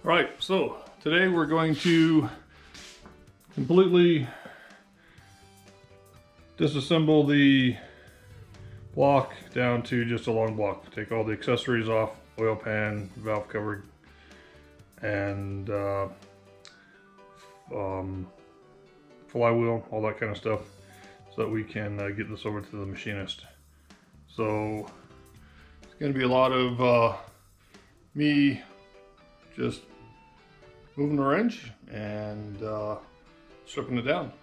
Right, so today we're going to completely disassemble the block down to just a long block. Take all the accessories off, oil pan, valve cover, and flywheel, all that kind of stuff, so that we can get this over to the machinist. So it's going to be a lot of me just moving the wrench and stripping it down.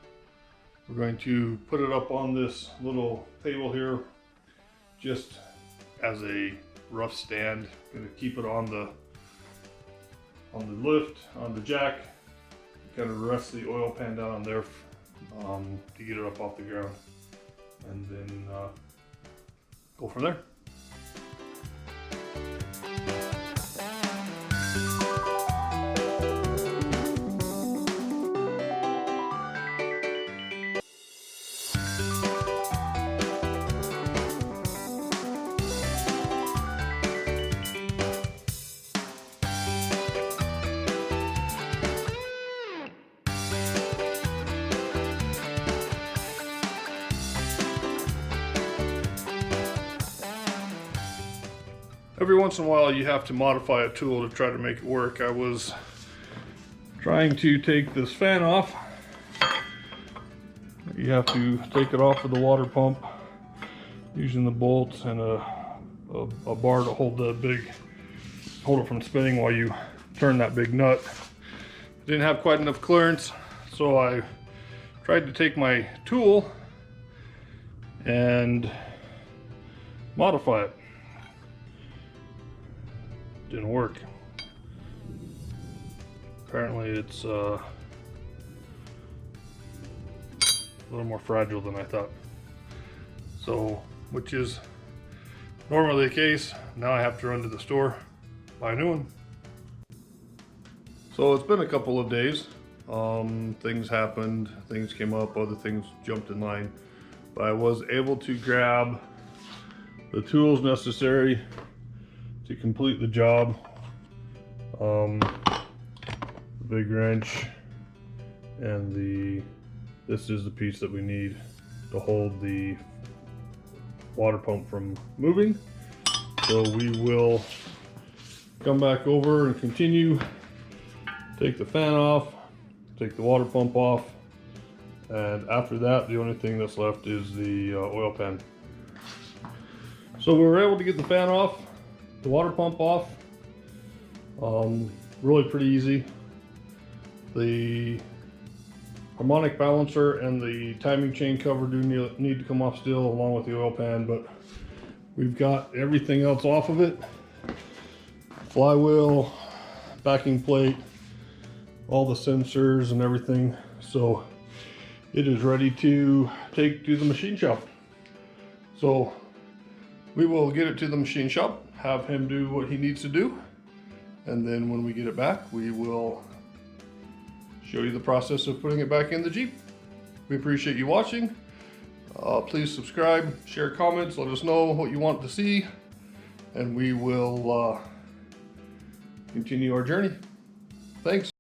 We're going to put it up on this little table here just as a rough stand. Going to keep it on the lift, on the jack, kind of rest the oil pan down on there to get it up off the ground, and then go from there. Every once in a while you have to modify a tool to try to make it work. I was trying to take this fan off. You have to take it off of the water pump using the bolts and a bar to hold it from spinning while you turn that big nut. I didn't have quite enough clearance, so I tried to take my tool and modify it. Didn't work. Apparently it's a little more fragile than I thought. So, which is normally the case. Now I have to run to the store, buy a new one. So it's been a couple of days. Things happened, things came up, other things jumped in line. But I was able to grab the tools necessary to complete the job. The big wrench and this is the piece that we need to hold the water pump from moving. So we will come back over and continue, take the fan off, take the water pump off, and after that the only thing that's left is the oil pan. So we were able to get the fan off, the water pump off, really pretty easy. The harmonic balancer and the timing chain cover do need to come off still, along with the oil pan, but we've got everything else off of it. Flywheel, backing plate, all the sensors and everything. So it is ready to take to the machine shop. So we will get it to the machine shop, have him do what he needs to do, and then when we get it back, we will show you the process of putting it back in the Jeep. We appreciate you watching. Please subscribe, share comments, let us know what you want to see, and we will continue our journey. Thanks.